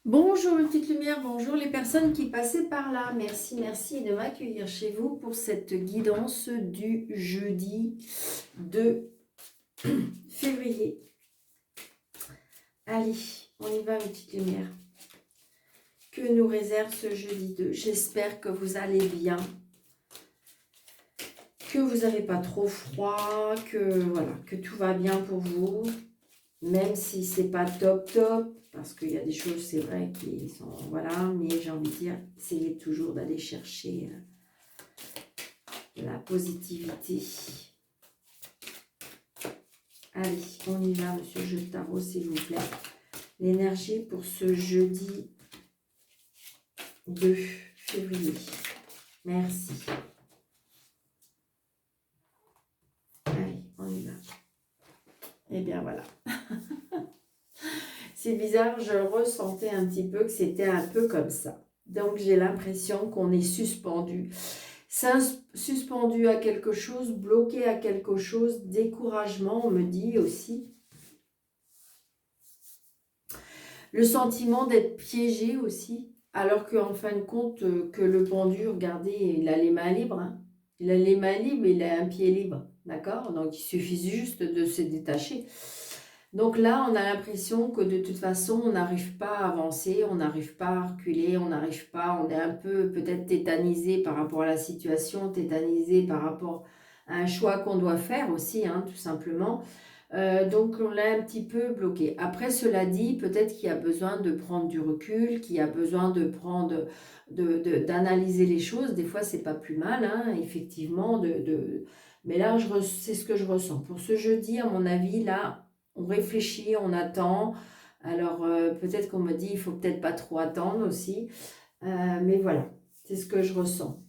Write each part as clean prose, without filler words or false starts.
Bonjour les petites lumières, bonjour les personnes qui passaient par là. Merci, merci de m'accueillir chez vous pour cette guidance du jeudi 2 février. Allez, on y va mes petites lumières. Que nous réserve ce jeudi 2? J'espère que vous allez bien, que vous n'avez pas trop froid, que voilà, que tout va bien pour vous. Même si c'est pas top, parce qu'il y a des choses, c'est vrai, qui sont, voilà, mais j'ai envie de dire, essayez toujours d'aller chercher la positivité. Allez, on y va, monsieur Jeu de Tarot, s'il vous plaît. L'énergie pour ce jeudi 2 février. Merci. Allez, on y va. Et bien voilà. C'est bizarre, je ressentais un petit peu que c'était un peu comme ça. Donc j'ai l'impression qu'on est suspendu. Suspendu à quelque chose, bloqué à quelque chose, découragement, on me dit aussi. Le sentiment d'être piégé aussi, alors qu'en fin de compte, que le pendu, regardez, il a les mains libres. Hein. Il a les mains libres, il a un pied libre, d'accord? Donc il suffit juste de se détacher. Donc là, on a l'impression que de toute façon, on n'arrive pas à avancer, on n'arrive pas à reculer, on n'arrive pas, on est un peu peut-être tétanisé par rapport à la situation, tétanisé par rapport à un choix qu'on doit faire aussi, hein, tout simplement. Donc on l'a un petit peu bloqué. Après, cela dit, peut-être qu'il y a besoin de prendre du recul, qu'il y a besoin de prendre, d'analyser les choses. Des fois, c'est pas plus mal, hein, effectivement. Mais là, c'est ce que je ressens. Pour ce jeudi, à mon avis, là, on réfléchit, on attend. Alors, peut-être qu'on me dit, il faut peut-être pas trop attendre aussi. Mais voilà, c'est ce que je ressens.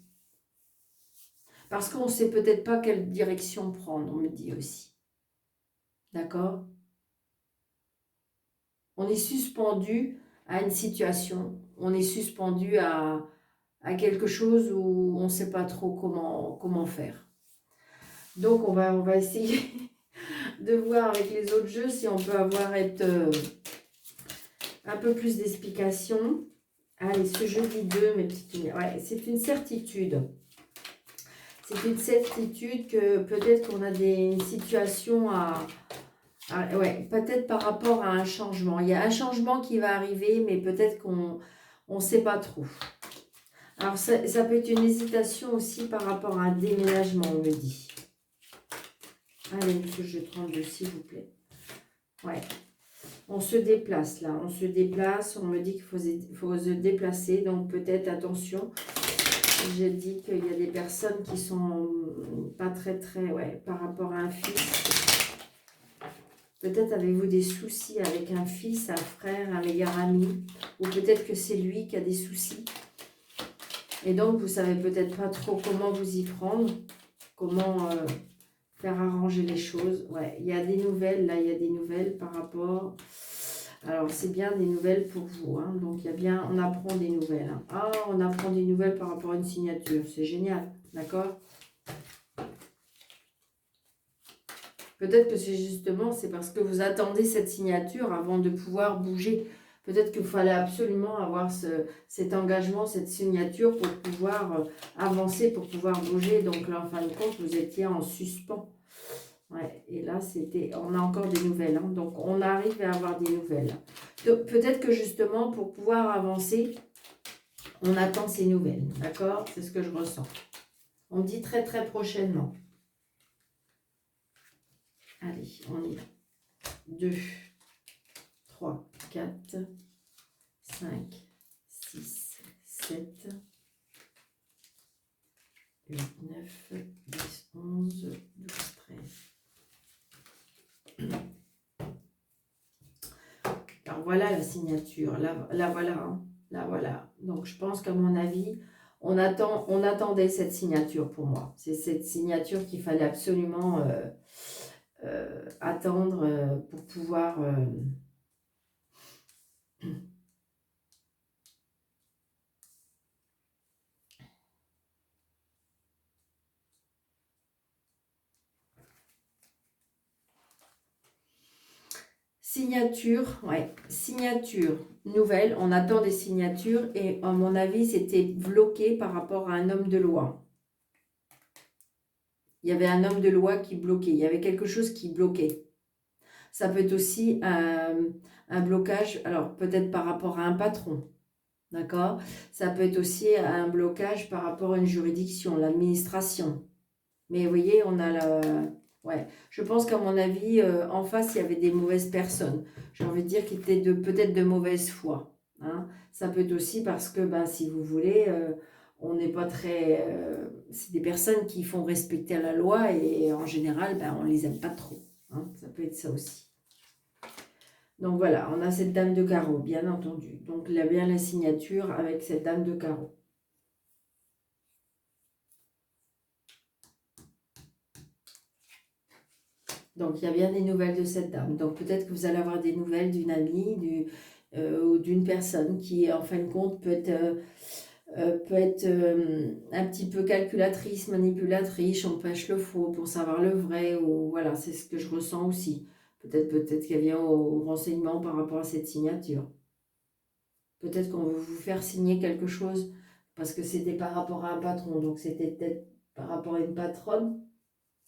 Parce qu'on ne sait peut-être pas quelle direction prendre, on me dit aussi. D'accord? On est suspendu à une situation, on est suspendu à quelque chose où on ne sait pas trop comment faire. Donc on va essayer de voir avec les autres jeux si on peut avoir un peu plus d'explications. Allez, ce jeudi 2, mes petites lumières. Ouais, c'est une certitude. C'est une certitude que peut-être qu'on a une situation ouais, peut-être par rapport à un changement. Il y a un changement qui va arriver, mais peut-être qu'on ne sait pas trop. Alors, ça peut être une hésitation aussi par rapport à un déménagement, on me dit. Allez, monsieur, je vais prendre s'il vous plaît. Ouais. On se déplace là, on se déplace. On me dit qu'il faut se déplacer, donc peut-être attention. J'ai dit qu'il y a des personnes qui sont pas très, ouais, par rapport à un fils. Peut-être avez-vous des soucis avec un fils, un frère, un meilleur ami, ou peut-être que c'est lui qui a des soucis. Et donc, vous ne savez peut-être pas trop comment vous y prendre, comment faire arranger les choses. Ouais, il y a des nouvelles, là, il y a des nouvelles par rapport... Alors, c'est bien des nouvelles pour vous, hein. Donc, il y a bien, on apprend des nouvelles. Hein. Ah, on apprend des nouvelles par rapport à une signature, c'est génial, d'accord? Peut-être que c'est justement, c'est parce que vous attendez cette signature avant de pouvoir bouger. Peut-être qu'il fallait absolument avoir cet engagement, cette signature pour pouvoir avancer, pour pouvoir bouger. Donc là, en fin de compte, vous étiez en suspens. Ouais, et là, on a encore des nouvelles. Hein, donc, on arrive à avoir des nouvelles. Peut-être que justement, pour pouvoir avancer, on attend ces nouvelles. D'accord? C'est ce que je ressens. On me dit très, très prochainement. Allez, on y va. 2, 3, 4, 5, 6, 7, 8, 9, 10, 11, 12, 13. Alors voilà la signature, là voilà, hein. Là voilà. Donc je pense qu'à mon avis, on attendait cette signature pour moi. C'est cette signature qu'il fallait absolument attendre pour pouvoir... Signature, ouais, signature nouvelle. On attend des signatures et à mon avis, c'était bloqué par rapport à un homme de loi. Il y avait un homme de loi qui bloquait. Il y avait quelque chose qui bloquait. Ça peut être aussi un blocage, alors peut-être par rapport à un patron. D'accord? Ça peut être aussi un blocage par rapport à une juridiction, l'administration. Mais vous voyez, on a la... Ouais, je pense qu'à mon avis, en face, il y avait des mauvaises personnes. J'ai envie de dire qu'ils étaient peut-être de mauvaise foi. Hein. Ça peut être aussi parce que, ben, si vous voulez, on n'est pas très... c'est des personnes qui font respecter la loi et en général, ben, on ne les aime pas trop. Hein. Ça peut être ça aussi. Donc voilà, on a cette dame de carreau, bien entendu. Donc il a bien la signature avec cette dame de carreau. Donc, il y a bien des nouvelles de cette dame. Donc, peut-être que vous allez avoir des nouvelles d'une amie ou d'une personne qui, en fin de compte, peut être un petit peu calculatrice, manipulatrice, on pêche le faux pour savoir le vrai. Ou voilà, c'est ce que je ressens aussi. Peut-être qu'elle vient au renseignement par rapport à cette signature. Peut-être qu'on veut vous faire signer quelque chose parce que c'était par rapport à un patron. Donc, c'était peut-être par rapport à une patronne.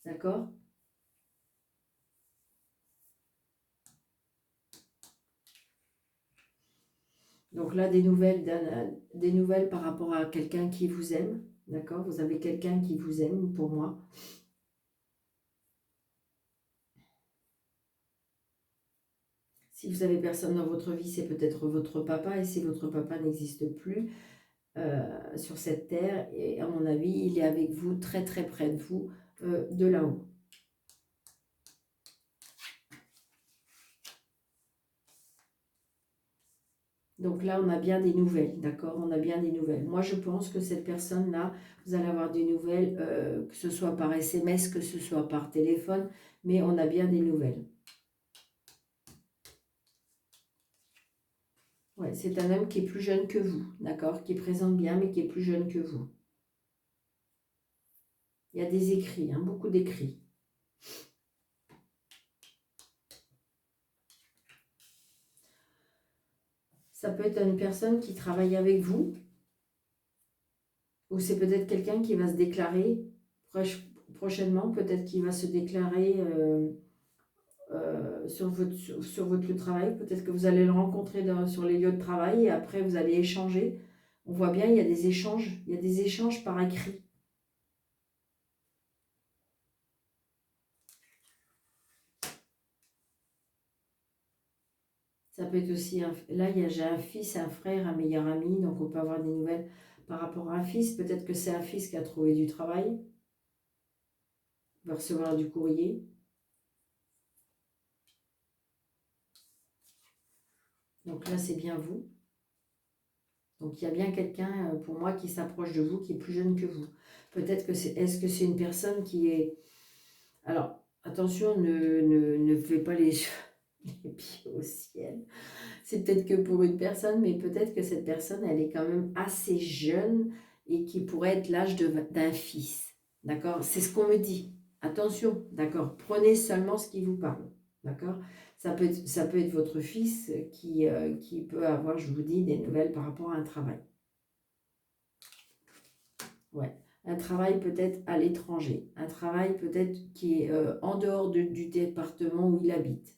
D'accord ? Donc là, des nouvelles par rapport à quelqu'un qui vous aime. D'accord? Vous avez quelqu'un qui vous aime, pour moi. Si vous avez personne dans votre vie, c'est peut-être votre papa. Et si votre papa n'existe plus sur cette terre, et à mon avis, il est avec vous, très très près de vous, de là-haut. Donc là, on a bien des nouvelles, d'accord? On a bien des nouvelles. Moi, je pense que cette personne-là, vous allez avoir des nouvelles, que ce soit par SMS, que ce soit par téléphone, mais on a bien des nouvelles. Ouais, c'est un homme qui est plus jeune que vous, d'accord? Qui présente bien, mais qui est plus jeune que vous. Il y a des écrits, hein, beaucoup d'écrits. Ça peut être une personne qui travaille avec vous, ou c'est peut-être quelqu'un qui va se déclarer prochainement, peut-être qu'il va se déclarer sur votre lieu de travail. Peut-être que vous allez le rencontrer sur les lieux de travail et après vous allez échanger. On voit bien, il y a des échanges par écrit. Ça peut être aussi, là j'ai un fils, un frère, un meilleur ami, donc on peut avoir des nouvelles par rapport à un fils. Peut-être que c'est un fils qui a trouvé du travail, va recevoir du courrier. Donc là c'est bien vous. Donc il y a bien quelqu'un pour moi qui s'approche de vous, qui est plus jeune que vous. Peut-être que est-ce que c'est une personne qui est... Alors attention, ne faites pas les pieds au ciel. C'est peut-être que pour une personne, mais peut-être que cette personne, elle est quand même assez jeune et qui pourrait être l'âge d'un fils. D'accord? C'est ce qu'on me dit. Attention, d'accord? Prenez seulement ce qui vous parle. D'accord? Ça peut être votre fils qui peut avoir, je vous dis, des nouvelles par rapport à un travail. Ouais. Un travail peut-être à l'étranger. Un travail peut-être qui est en dehors du département où il habite.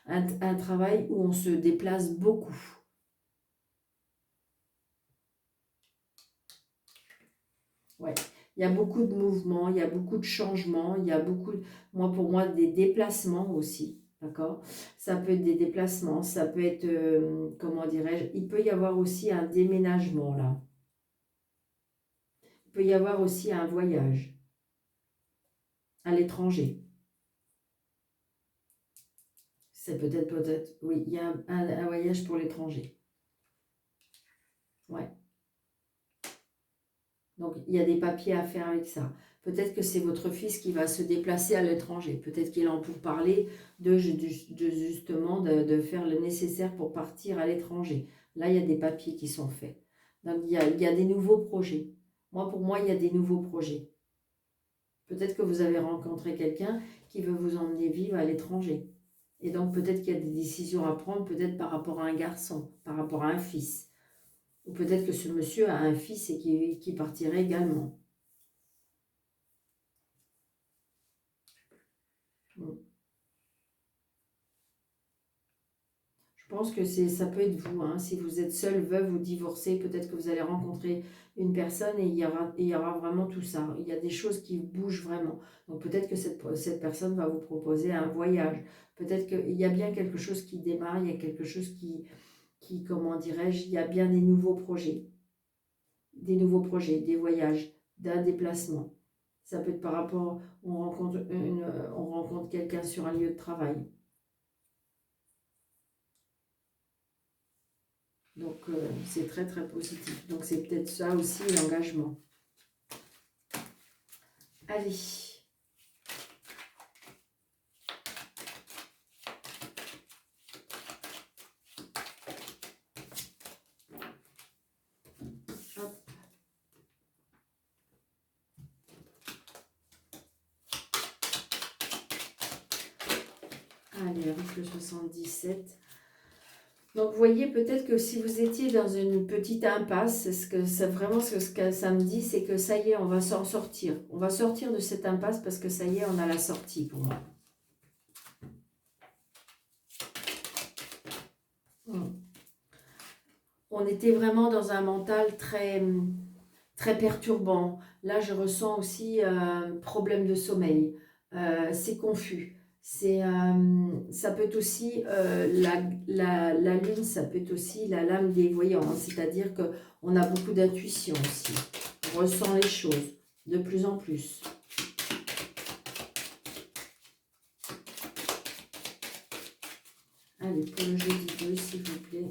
Un travail où on se déplace beaucoup. Ouais. Il y a beaucoup de mouvements, il y a beaucoup de changements, il y a beaucoup, pour moi, des déplacements aussi, d'accord? Ça peut être des déplacements, ça peut être, comment dirais-je, il peut y avoir aussi un déménagement là. Il peut y avoir aussi un voyage à l'étranger. C'est peut-être, oui, il y a un voyage pour l'étranger. Ouais. Donc, il y a des papiers à faire avec ça. Peut-être que c'est votre fils qui va se déplacer à l'étranger. Peut-être qu'il en pour parler justement de faire le nécessaire pour partir à l'étranger. Là, il y a des papiers qui sont faits. Donc, il y a des nouveaux projets. Pour moi, il y a des nouveaux projets. Peut-être que vous avez rencontré quelqu'un qui veut vous emmener vivre à l'étranger. Et donc peut-être qu'il y a des décisions à prendre, peut-être par rapport à un garçon, par rapport à un fils. Ou peut-être que ce monsieur a un fils et qui partirait également. Je pense que ça peut être vous, hein. Si vous êtes seul, veuve ou divorcé, peut-être que vous allez rencontrer une personne et il y aura vraiment tout ça. Il y a des choses qui bougent vraiment. Donc peut-être que cette personne va vous proposer un voyage. Peut-être qu'il y a bien quelque chose qui démarre, il y a quelque chose comment dirais-je, il y a bien des nouveaux projets. Des nouveaux projets, des voyages, d'un déplacement. Ça peut être par rapport, on rencontre quelqu'un sur un lieu de travail. Donc, c'est très, très positif. Donc, c'est peut-être ça aussi, l'engagement. Allez. Hop. Allez, avec le 77. Donc, vous voyez, peut-être que si vous étiez dans une petite impasse, vraiment ce que ça me dit, c'est que ça y est, on va s'en sortir. On va sortir de cette impasse parce que ça y est, on a la sortie pour moi. On était vraiment dans un mental très, très perturbant. Là, je ressens aussi problème de sommeil. C'est confus. Ça peut être aussi, la lune, ça peut être aussi la lame des voyants. Hein. C'est-à-dire qu'on a beaucoup d'intuition aussi. On ressent les choses de plus en plus. Allez, pour le jeudi 2, s'il vous plaît.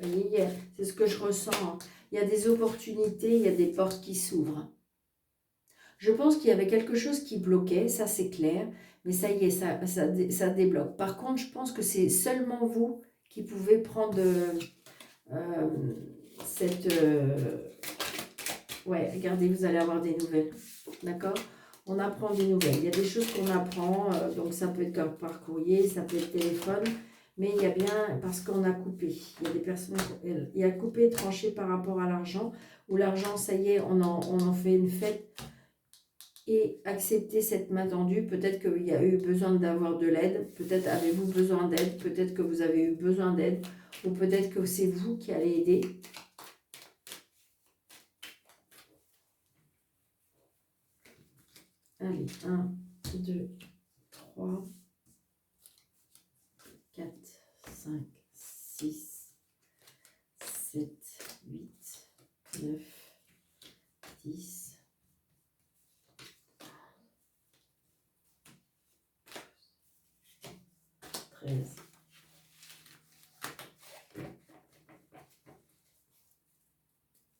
Vous voyez, c'est ce que je ressens. Il y a des opportunités, il y a des portes qui s'ouvrent. Je pense qu'il y avait quelque chose qui bloquait, ça c'est clair, mais ça y est, ça débloque. Par contre, je pense que c'est seulement vous qui pouvez prendre cette... ouais, regardez, vous allez avoir des nouvelles, d'accord? On apprend des nouvelles. Il y a des choses qu'on apprend, donc ça peut être par courrier, ça peut être téléphone, mais il y a bien, parce qu'on a coupé. Il y a des personnes, il y a coupé et tranché par rapport à l'argent, où l'argent, ça y est, on en fait une fête. Et accepter cette main tendue, peut-être qu'il y a eu besoin d'avoir de l'aide, peut-être avez-vous besoin d'aide, peut-être que vous avez eu besoin d'aide, ou peut-être que c'est vous qui allez aider. Allez, 1, 2, 3, 4, 5, 6, 7, 8, 9, 10, 13.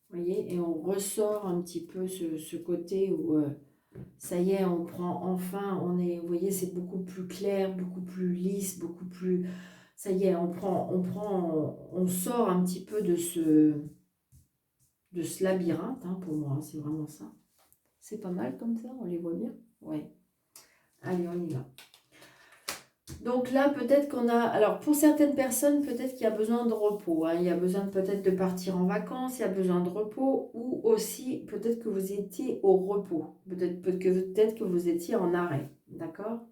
Vous voyez, et on ressort un petit peu ce côté où ça y est, on prend enfin, vous voyez, c'est beaucoup plus clair, beaucoup plus lisse, beaucoup plus, ça y est, on sort un petit peu de ce labyrinthe, hein, pour moi, c'est vraiment ça. C'est pas mal comme ça, on les voit bien. Ouais. Allez, on y va. Donc là, peut-être qu'on a... Alors, pour certaines personnes, peut-être qu'il y a besoin de repos. Hein. Il y a besoin peut-être de partir en vacances, il y a besoin de repos. Ou aussi, peut-être que vous étiez au repos. Peut-être que vous étiez en arrêt. D'accord?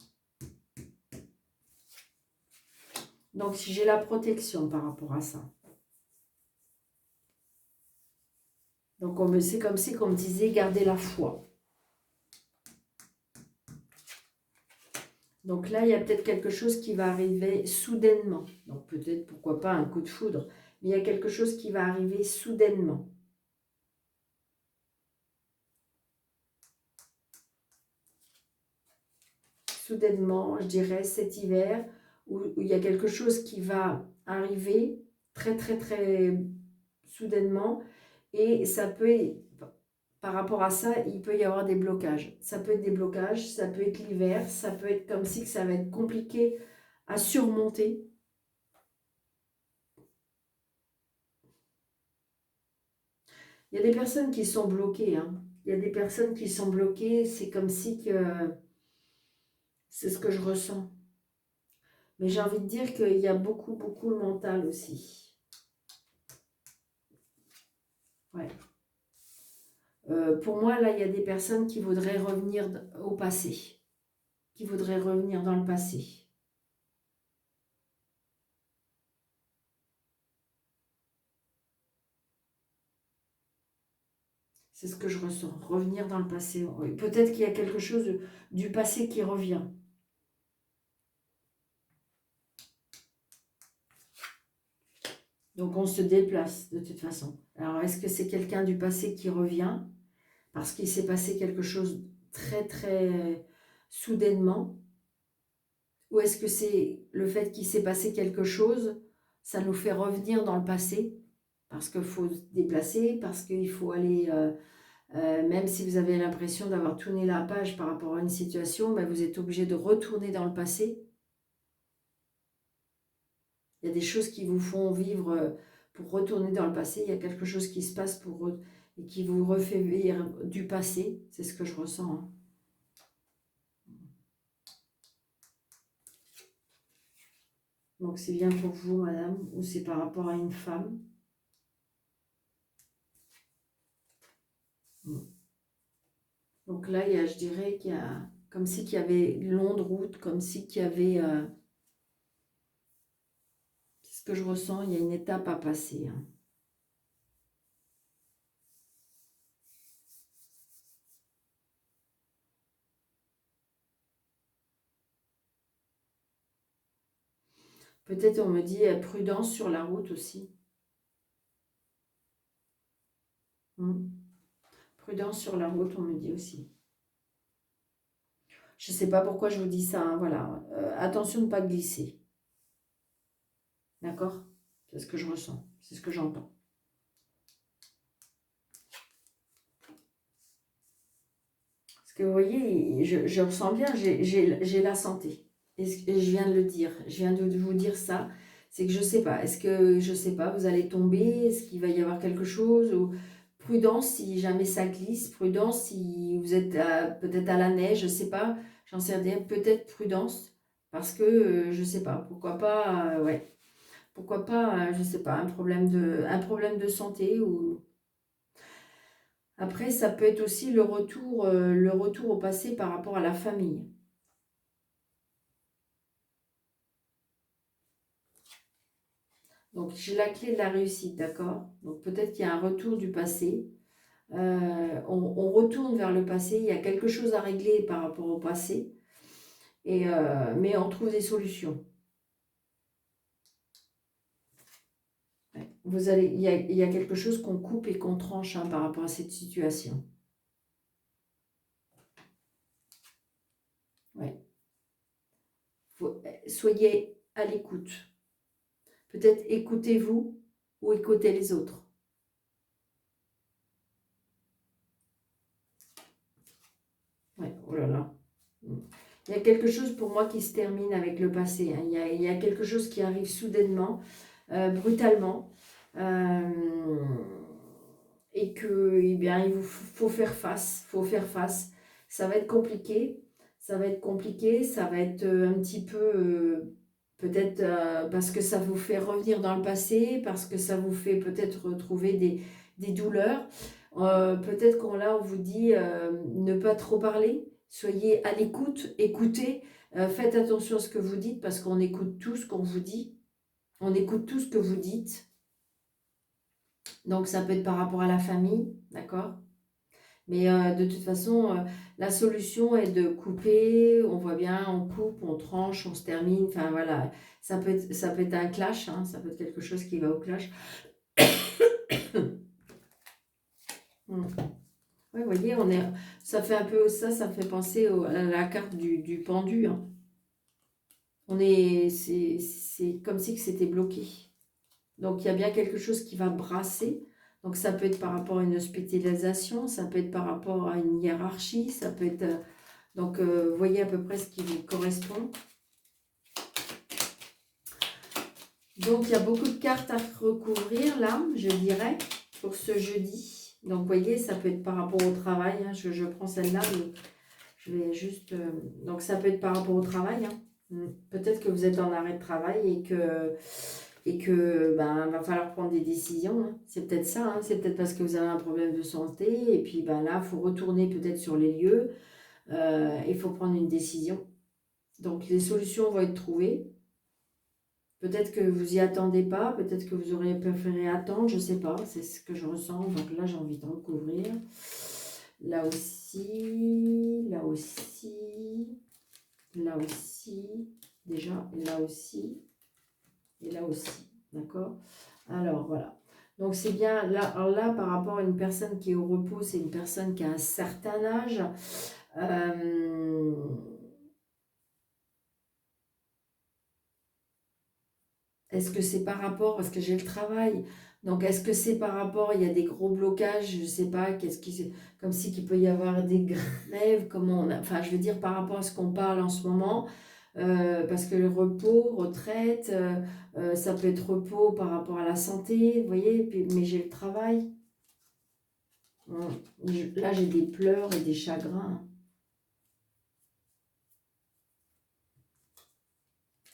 Donc, si j'ai la protection par rapport à ça. Donc, c'est comme si on me disait, gardez la foi. Donc là, il y a peut-être quelque chose qui va arriver soudainement. Donc peut-être, pourquoi pas, un coup de foudre. Mais il y a quelque chose qui va arriver soudainement. Soudainement, je dirais, cet hiver, où il y a quelque chose qui va arriver très, très, très soudainement. Et ça peut, par rapport à ça, il peut y avoir des blocages. Ça peut être des blocages, ça peut être l'hiver, ça peut être comme si ça va être compliqué à surmonter. Il y a des personnes qui sont bloquées. Hein. Il Il y a des personnes qui sont bloquées, c'est comme si que... C'est ce que je ressens. Mais j'ai envie de dire qu'il y a beaucoup, beaucoup le mental aussi. Ouais. Pour moi, là, il y a des personnes qui voudraient revenir au passé. Qui voudraient revenir dans le passé. C'est ce que je ressens. Revenir dans le passé. Oui. Peut-être qu'il y a quelque chose du passé qui revient. Donc on se déplace de toute façon. Alors est-ce que c'est quelqu'un du passé qui revient parce qu'il s'est passé quelque chose très très soudainement? Ou est-ce que c'est le fait qu'il s'est passé quelque chose, ça nous fait revenir dans le passé parce qu'il faut se déplacer, parce qu'il faut aller, même si vous avez l'impression d'avoir tourné la page par rapport à une situation, ben vous êtes obligé de retourner dans le passé. Il y a des choses qui vous font vivre pour retourner dans le passé. Il y a quelque chose qui se passe et qui vous refait vivre du passé. C'est ce que je ressens. Hein. Donc c'est bien pour vous, madame, ou c'est par rapport à une femme. Donc là, je dirais qu'il y a comme si qu'il y avait une longue route, comme si qu'il y avait... c'est ce que je ressens, il y a une étape à passer. Hein. Peut-être on me dit prudence sur la route aussi. Prudence sur la route, on me dit aussi. Je ne sais pas pourquoi je vous dis ça, hein, voilà. Attention de ne pas glisser. D'accord? C'est ce que je ressens, c'est ce que j'entends. Parce que vous voyez, je ressens bien, j'ai la santé. Et je viens de le dire, je viens de vous dire ça. C'est que je ne sais pas, est-ce que, je ne sais pas, vous allez tomber? Est-ce qu'il va y avoir quelque chose? Ou prudence si jamais ça glisse, prudence si vous êtes peut-être à la neige, je ne sais pas, j'en sais rien, peut-être prudence. Parce que, je ne sais pas, pourquoi pas, ouais. Pourquoi pas, je ne sais pas, un problème de santé ou... Après, ça peut être aussi le retour au passé par rapport à la famille. Donc, j'ai la clé de la réussite, d'accord? Donc, peut-être qu'il y a un retour du passé. On retourne vers le passé, il y a quelque chose à régler par rapport au passé, mais on trouve des solutions. Il y a quelque chose qu'on coupe et qu'on tranche hein, par rapport à cette situation. Ouais. Soyez à l'écoute. Peut-être écoutez-vous ou écoutez les autres. Ouais, oh là là. Il y a quelque chose pour moi qui se termine avec le passé. Hein. Il y a quelque chose qui arrive soudainement, brutalement. Et que, eh bien, il vous faut faire face. Faut faire face. Ça va être compliqué. Ça va être compliqué. Ça va être un petit peu... peut-être parce que ça vous fait revenir dans le passé, parce que ça vous fait peut-être retrouver des douleurs. Peut-être qu'on là, on vous dit ne pas trop parler. Soyez à l'écoute, écoutez, faites attention à ce que vous dites parce qu'on écoute tout ce qu'on vous dit. On écoute tout ce que vous dites. Donc ça peut être par rapport à la famille, d'accord? Mais de toute façon, la solution est de couper, on voit bien, on coupe, on tranche, on se termine, enfin voilà. Ça peut être un clash, hein, ça peut être quelque chose qui va au clash. Oui, vous voyez, ça fait un peu ça fait penser à la carte du pendu. Hein. C'est comme si c'était bloqué. Donc, il y a bien quelque chose qui va brasser. Donc, ça peut être par rapport à une hospitalisation, ça peut être par rapport à une hiérarchie, ça peut être... donc, vous voyez à peu près ce qui vous correspond. Donc, il y a beaucoup de cartes à recouvrir, là, je dirais, pour ce jeudi. Donc, vous voyez, ça peut être par rapport au travail. Hein. Je prends celle-là, mais je vais juste... donc, ça peut être par rapport au travail. Hein. Peut-être que vous êtes en arrêt de travail et que ben, va falloir prendre des décisions. Hein. C'est peut-être ça. Hein. C'est peut-être parce que vous avez un problème de santé. Et puis, ben, là, il faut retourner peut-être sur les lieux. Il faut prendre une décision. Donc, les solutions vont être trouvées. Peut-être que vous y attendez pas, peut-être que vous auriez préféré attendre, je sais pas, c'est ce que je ressens. Donc là, j'ai envie de recouvrir. Là aussi, là aussi, là aussi, déjà, là aussi, et là aussi, d'accord? Alors, voilà. Donc, c'est bien, là, alors là, par rapport à une personne qui est au repos, c'est une personne qui a un certain âge. Est-ce que c'est par rapport, parce que j'ai le travail, donc est-ce que c'est par rapport, il y a des gros blocages, je ne sais pas, comme si qu'il peut y avoir des grèves, enfin je veux dire par rapport à ce qu'on parle en ce moment, parce que le repos, retraite, ça peut être repos par rapport à la santé, vous voyez, mais j'ai le travail. Là j'ai des pleurs et des chagrins.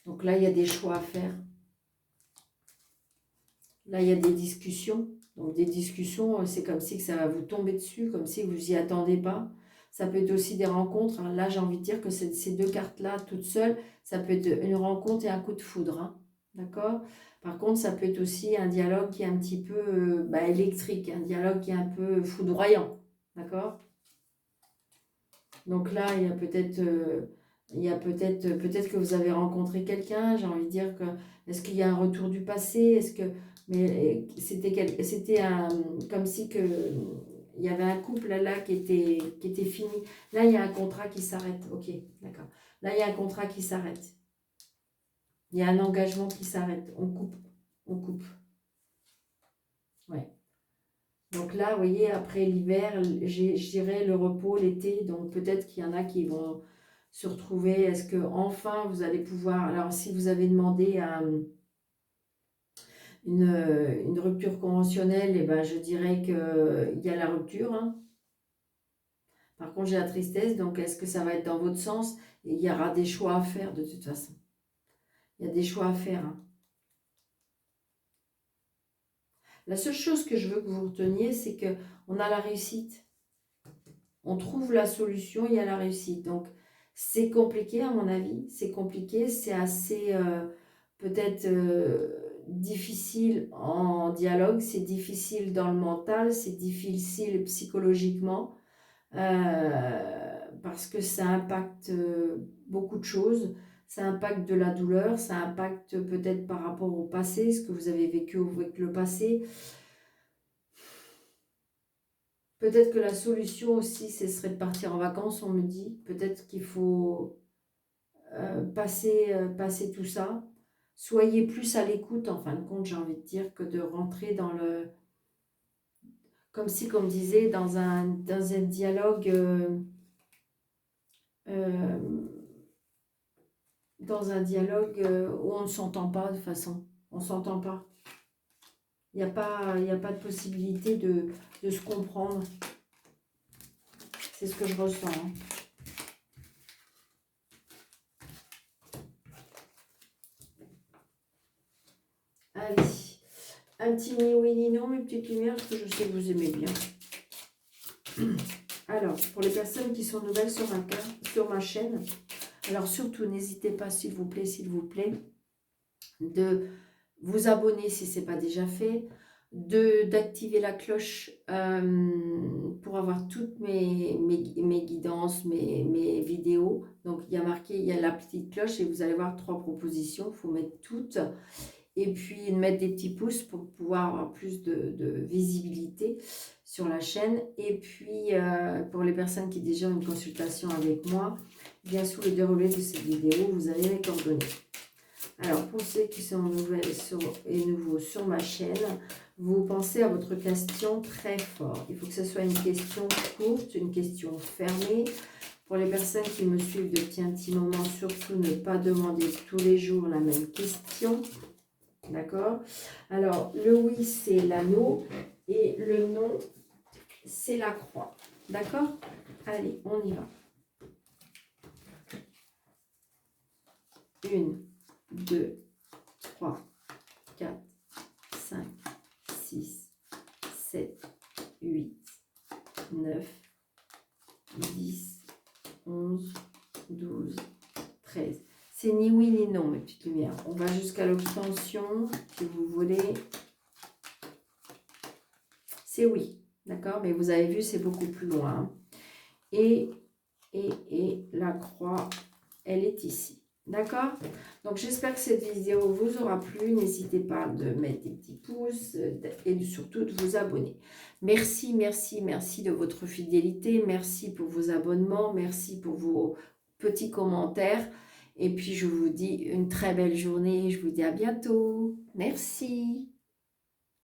Donc là il y a des choix à faire. Là, il y a des discussions. Donc, des discussions, c'est comme si que ça va vous tomber dessus, comme si vous n'y attendez pas. Ça peut être aussi des rencontres. Hein. Là, j'ai envie de dire que ces deux cartes-là, toutes seules, ça peut être une rencontre et un coup de foudre. Hein. D'accord? Par contre, ça peut être aussi un dialogue qui est un petit peu électrique, un dialogue qui est un peu foudroyant. D'accord? Donc là, il y a peut-être que vous avez rencontré quelqu'un. J'ai envie de dire que est-ce qu'il y a un retour du passé? Mais c'était comme si que il y avait un couple là qui était fini. Là, il y a un contrat qui s'arrête. Ok, d'accord. Là, il y a un contrat qui s'arrête. Il y a un engagement qui s'arrête. On coupe. On coupe. Ouais. Donc là, vous voyez, après l'hiver, je dirais le repos, l'été. Donc peut-être qu'il y en a qui vont se retrouver. Est-ce que enfin vous allez pouvoir... Alors si vous avez demandé une rupture conventionnelle, eh ben, je dirais qu'il y a la rupture. Hein. Par contre, j'ai la tristesse. Donc est-ce que ça va être dans votre sens? Et il y aura des choix à faire de toute façon. Il y a des choix à faire. Hein. La seule chose que je veux que vous reteniez, c'est qu'on a la réussite. On trouve la solution, il y a la réussite. Donc, c'est compliqué à mon avis. C'est compliqué, c'est assez peut-être difficile en dialogue. C'est difficile dans le mental, c'est difficile psychologiquement. Parce que ça impacte beaucoup de choses. Ça impacte de la douleur, ça impacte peut-être par rapport au passé, ce que vous avez vécu avec le passé. Peut-être que la solution aussi, ce serait de partir en vacances, on me dit. Peut-être qu'il faut passer tout ça. Soyez plus à l'écoute, en fin de compte, j'ai envie de dire, que de rentrer dans le... Comme si, comme disait, dans un dialogue... dans un dialogue où on ne s'entend pas de façon. On ne s'entend pas. Il n'y a pas de possibilité de se comprendre. C'est ce que je ressens. Hein. Allez, un petit ni oui ni non, mes petites lumières, parce que je sais que vous aimez bien. Alors, pour les personnes qui sont nouvelles sur ma chaîne, alors surtout, n'hésitez pas, s'il vous plaît, de vous abonner si ce n'est pas déjà fait, d'activer la cloche pour avoir toutes mes guidances, mes vidéos. Donc, il y a marqué, il y a la petite cloche et vous allez voir 3 propositions, il faut mettre toutes. Et puis, de mettre des petits pouces pour pouvoir avoir plus de visibilité sur la chaîne. Et puis, pour les personnes qui déjà ont une consultation avec moi, bien sous le déroulé de cette vidéo, vous avez mes coordonnées. Alors, pour ceux qui sont nouvelles et nouveaux sur ma chaîne, vous pensez à votre question très fort. Il faut que ce soit une question courte, une question fermée. Pour les personnes qui me suivent depuis un petit moment, surtout ne pas demander tous les jours la même question. D'accord? Alors, le oui, c'est l'anneau. Et le non, c'est la croix. D'accord? Allez, on y va. 1, 2, 3, 4, 5, 6, 7, 8, 9, 10, 11, 12, 13. C'est ni oui ni non, mes petites lumières. On va jusqu'à l'obtention, si vous voulez. C'est oui, d'accord? Mais vous avez vu, c'est beaucoup plus loin. Et la croix, elle est ici. D'accord? Donc, j'espère que cette vidéo vous aura plu. N'hésitez pas de mettre des petits pouces et surtout de vous abonner. Merci, merci, merci de votre fidélité. Merci pour vos abonnements. Merci pour vos petits commentaires. Et puis, je vous dis une très belle journée. Je vous dis à bientôt. Merci.